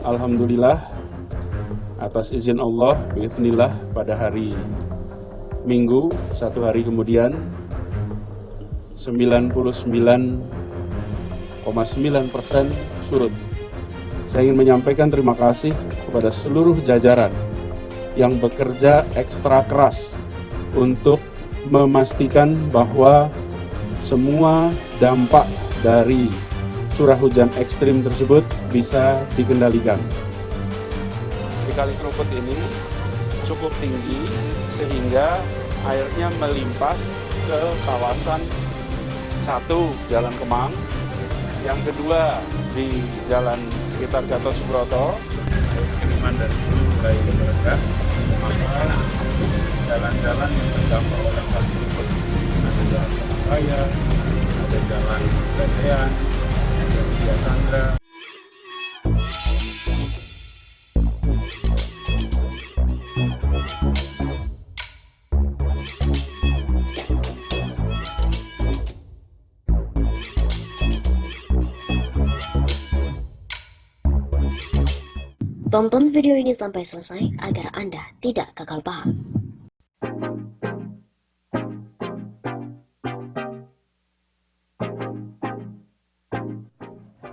Alhamdulillah atas izin Allah, biiznillah pada hari Minggu, satu hari kemudian 99,9% surut. Saya ingin menyampaikan terima kasih kepada seluruh jajaran yang bekerja ekstra keras untuk memastikan bahwa semua dampak dari curah hujan ekstrim tersebut bisa dikendalikan. Di Kali Kerukut ini cukup tinggi sehingga airnya melimpas ke kawasan satu Jalan Kemang, yang kedua di jalan sekitar Gatot Subroto, kiriman dari hulu mulai meredah, maka jalan-jalan yang terdampak oleh Kali Kerukut, ada jalan Raya, ada jalan Betean, ada Via Sandra. Tonton video ini sampai selesai agar Anda tidak gagal paham.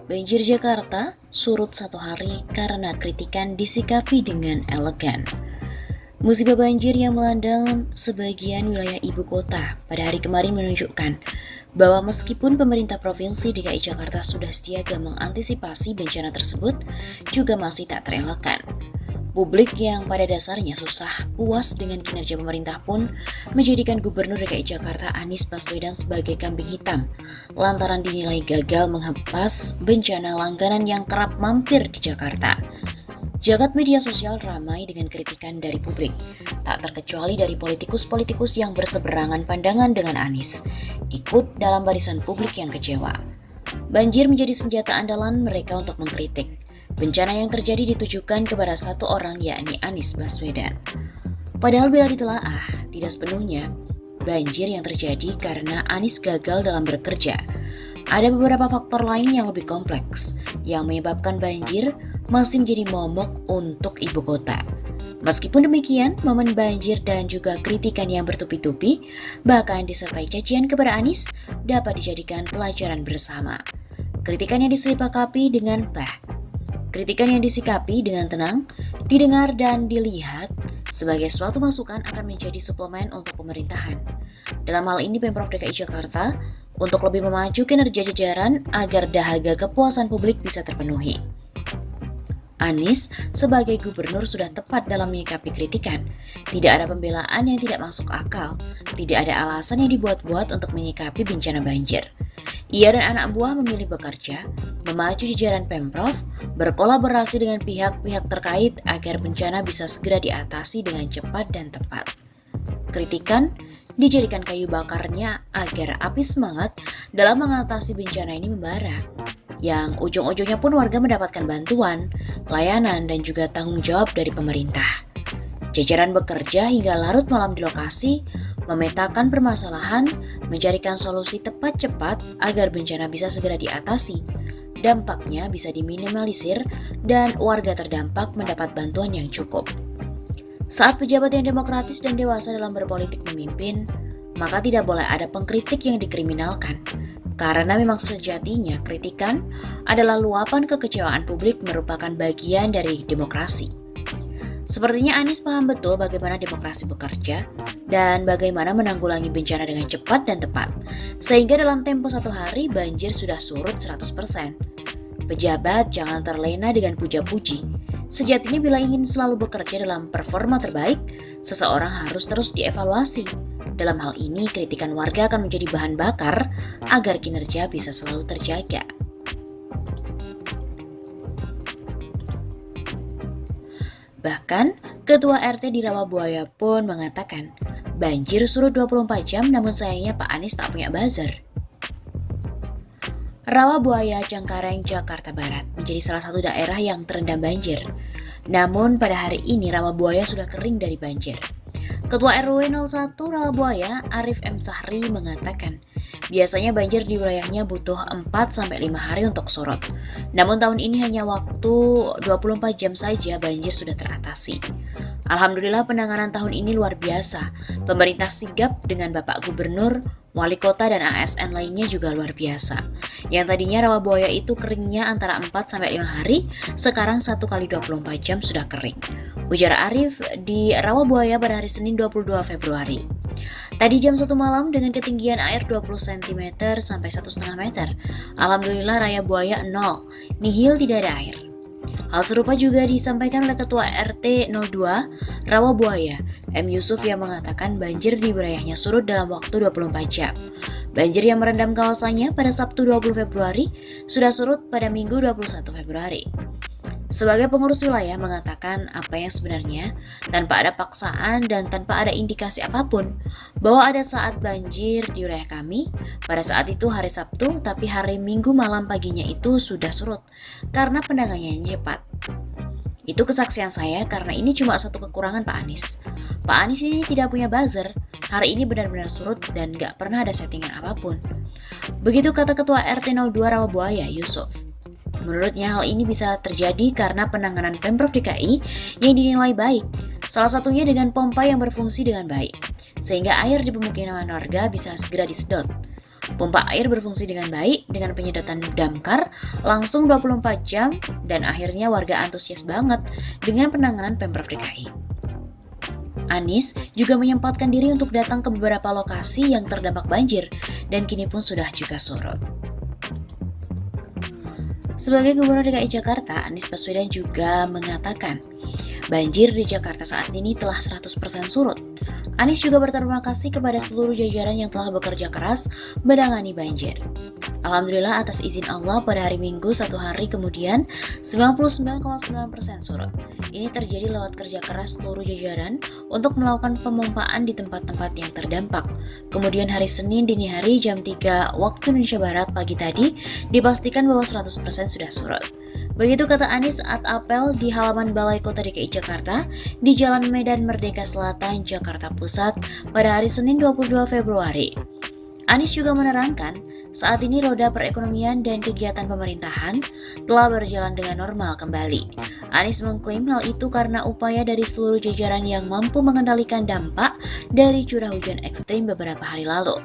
Banjir Jakarta surut satu hari karena kritikan disikapi dengan elegan. Musibah banjir yang melanda sebagian wilayah ibu kota pada hari kemarin menunjukkan bahwa meskipun pemerintah Provinsi DKI Jakarta sudah siaga mengantisipasi bencana tersebut, juga masih tak terelakkan. Publik yang pada dasarnya susah puas dengan kinerja pemerintah pun menjadikan Gubernur DKI Jakarta Anies Baswedan sebagai kambing hitam, lantaran dinilai gagal menghempas bencana langganan yang kerap mampir di Jakarta. Jagat media sosial ramai dengan kritikan dari publik, tak terkecuali dari politikus-politikus yang berseberangan pandangan dengan Anies, ikut dalam barisan publik yang kecewa. Banjir menjadi senjata andalan mereka untuk mengkritik. Bencana yang terjadi ditujukan kepada satu orang, yakni Anies Baswedan. Padahal bila ditelaah, tidak sepenuhnya banjir yang terjadi karena Anies gagal dalam bekerja. Ada beberapa faktor lain yang lebih kompleks yang menyebabkan banjir masih menjadi momok untuk ibu kota. Meskipun demikian, momen banjir dan juga kritikan yang bertubi-tubi, bahkan disertai cacian kepada Anies, dapat dijadikan pelajaran bersama. Kritikan yang disikapi dengan tenang, didengar dan dilihat sebagai suatu masukan akan menjadi suplemen untuk pemerintahan. Dalam hal ini Pemprov DKI Jakarta untuk lebih memacu kinerja jajaran agar dahaga kepuasan publik bisa terpenuhi. Anies sebagai gubernur sudah tepat dalam menyikapi kritikan. Tidak ada pembelaan yang tidak masuk akal. Tidak ada alasan yang dibuat-buat untuk menyikapi bencana banjir. Ia dan anak buah memilih bekerja, memacu jajaran Pemprov, berkolaborasi dengan pihak-pihak terkait agar bencana bisa segera diatasi dengan cepat dan tepat. Kritikan dijadikan kayu bakarnya agar api semangat dalam mengatasi bencana ini membara, yang ujung-ujungnya pun warga mendapatkan bantuan, layanan, dan juga tanggung jawab dari pemerintah. Jajaran bekerja hingga larut malam di lokasi, memetakan permasalahan, mencarikan solusi tepat cepat agar bencana bisa segera diatasi, dampaknya bisa diminimalisir, dan warga terdampak mendapat bantuan yang cukup. Saat pejabat yang demokratis dan dewasa dalam berpolitik memimpin, maka tidak boleh ada pengkritik yang dikriminalkan. Karena memang sejatinya kritikan adalah luapan kekecewaan publik merupakan bagian dari demokrasi. Sepertinya Anies paham betul bagaimana demokrasi bekerja dan bagaimana menanggulangi bencana dengan cepat dan tepat. Sehingga dalam tempo satu hari banjir sudah surut 100%. Pejabat jangan terlena dengan puja-puji. Sejatinya bila ingin selalu bekerja dalam performa terbaik, seseorang harus terus dievaluasi. Dalam hal ini, kritikan warga akan menjadi bahan bakar agar kinerja bisa selalu terjaga. Bahkan, Ketua RT di Rawabuaya pun mengatakan, banjir surut 24 jam namun sayangnya Pak Anies tak punya buzzer. Rawabuaya, Cengkareng, Jakarta Barat menjadi salah satu daerah yang terendam banjir. Namun pada hari ini Rawabuaya sudah kering dari banjir. Ketua RW 01 Rawabuaya, Arif M. Sahri mengatakan, Biasanya banjir di wilayahnya butuh 4-5 hari untuk surut. Namun tahun ini hanya waktu 24 jam saja banjir sudah teratasi. Alhamdulillah penanganan tahun ini luar biasa. Pemerintah sigap dengan Bapak Gubernur, Wali Kota dan ASN lainnya juga luar biasa. Yang tadinya Rawabuaya itu keringnya antara 4-5 hari, sekarang 1 kali 24 jam sudah kering. Ujar Arif di Rawabuaya pada hari Senin 22 Februari. Tadi jam 1 malam dengan ketinggian air 20 cm sampai 1,5 meter. Alhamdulillah raya buaya 0, nihil tidak ada air. Hal serupa juga disampaikan oleh Ketua RT 02 Rawabuaya, M. Yusuf yang mengatakan banjir di wilayahnya surut dalam waktu 24 jam. Banjir yang merendam kawasannya pada Sabtu 20 Februari sudah surut pada Minggu 21 Februari. Sebagai pengurus wilayah mengatakan apa yang sebenarnya tanpa ada paksaan dan tanpa ada indikasi apapun bahwa ada saat banjir di wilayah kami pada saat itu hari Sabtu tapi hari Minggu malam paginya itu sudah surut karena penanganannya cepat. Itu kesaksian saya karena ini cuma satu kekurangan Pak Anies. Pak Anies ini tidak punya buzzer, hari ini benar-benar surut dan gak pernah ada settingan apapun. Begitu kata Ketua RT 02 Rawabuaya Yusuf. Menurutnya hal ini bisa terjadi karena penanganan Pemprov DKI yang dinilai baik, salah satunya dengan pompa yang berfungsi dengan baik, sehingga air di pemukiman warga bisa segera disedot. Pompa air berfungsi dengan baik dengan penyedotan damkar langsung 24 jam dan akhirnya warga antusias banget dengan penanganan Pemprov DKI. Anies juga menyempatkan diri untuk datang ke beberapa lokasi yang terdampak banjir dan kini pun sudah juga surut. Sebagai Gubernur DKI Jakarta, Anies Baswedan juga mengatakan banjir di Jakarta saat ini telah 100% surut. Anies juga berterima kasih kepada seluruh jajaran yang telah bekerja keras menangani banjir. Alhamdulillah atas izin Allah pada hari Minggu 1 hari kemudian 99,9% surut. Ini terjadi lewat kerja keras seluruh jajaran untuk melakukan pemompaan di tempat-tempat yang terdampak. Kemudian hari Senin dini hari jam 3 waktu Indonesia Barat pagi tadi dipastikan bahwa 100% sudah surut. Begitu kata Anies saat apel di halaman Balai Kota DKI Jakarta di Jalan Medan Merdeka Selatan, Jakarta Pusat pada hari Senin 22 Februari. Anies juga menerangkan saat ini roda perekonomian dan kegiatan pemerintahan telah berjalan dengan normal kembali. Anies mengklaim hal itu karena upaya dari seluruh jajaran yang mampu mengendalikan dampak dari curah hujan ekstrim beberapa hari lalu.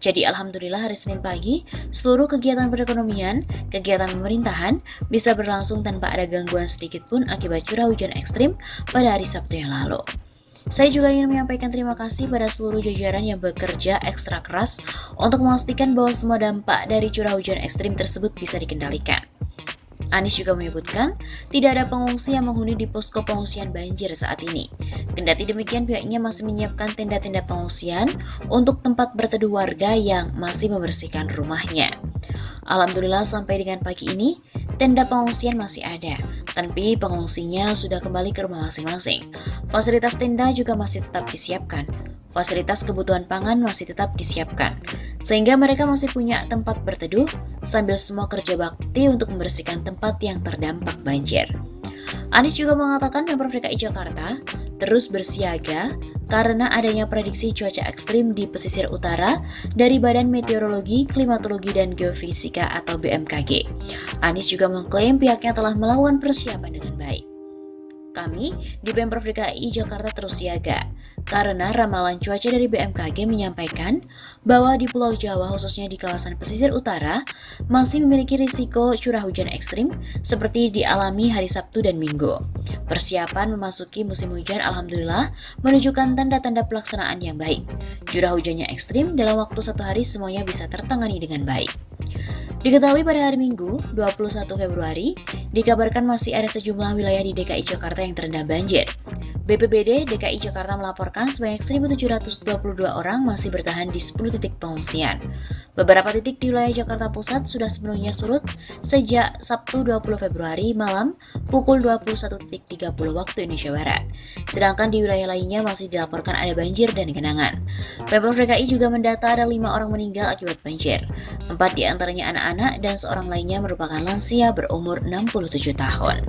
Jadi alhamdulillah hari Senin pagi, seluruh kegiatan perekonomian, kegiatan pemerintahan bisa berlangsung tanpa ada gangguan sedikit pun akibat curah hujan ekstrim pada hari Sabtu yang lalu. Saya juga ingin menyampaikan terima kasih pada seluruh jajaran yang bekerja ekstra keras untuk memastikan bahwa semua dampak dari curah hujan ekstrim tersebut bisa dikendalikan. Anies juga menyebutkan tidak ada pengungsi yang menghuni di posko pengungsian banjir saat ini. Kendati demikian pihaknya masih menyiapkan tenda-tenda pengungsian untuk tempat berteduh warga yang masih membersihkan rumahnya. Alhamdulillah sampai dengan pagi ini tenda pengungsian masih ada, tapi pengungsinya sudah kembali ke rumah masing-masing. Fasilitas tenda juga masih tetap disiapkan. Fasilitas kebutuhan pangan masih tetap disiapkan, sehingga mereka masih punya tempat berteduh sambil semua kerja bakti untuk membersihkan tempat yang terdampak banjir. Anies juga mengatakan Pemprov DKI Jakarta terus bersiaga karena adanya prediksi cuaca ekstrim di pesisir utara dari Badan Meteorologi, Klimatologi, dan Geofisika atau BMKG. Anies juga mengklaim pihaknya telah melakukan persiapan dengan baik. Kami di Pemprov DKI Jakarta terus siaga karena ramalan cuaca dari BMKG menyampaikan bahwa di Pulau Jawa khususnya di kawasan pesisir utara masih memiliki risiko curah hujan ekstrim seperti dialami hari Sabtu dan Minggu. Persiapan memasuki musim hujan alhamdulillah menunjukkan tanda-tanda pelaksanaan yang baik. Curah hujannya ekstrim dalam waktu 1 hari semuanya bisa tertangani dengan baik. Diketahui pada hari Minggu, 21 Februari, dikabarkan masih ada sejumlah wilayah di DKI Jakarta yang terendam banjir. BPBD DKI Jakarta melaporkan sebanyak 1.722 orang masih bertahan di 10 titik pengungsian. Beberapa titik di wilayah Jakarta Pusat sudah sepenuhnya surut sejak Sabtu 20 Februari malam pukul 21.30 waktu Indonesia Barat. Sedangkan di wilayah lainnya masih dilaporkan ada banjir dan genangan. Pemprov DKI juga mendata ada 5 orang meninggal akibat banjir. 4 diantaranya anak-anak dan seorang lainnya merupakan lansia berumur 67 tahun.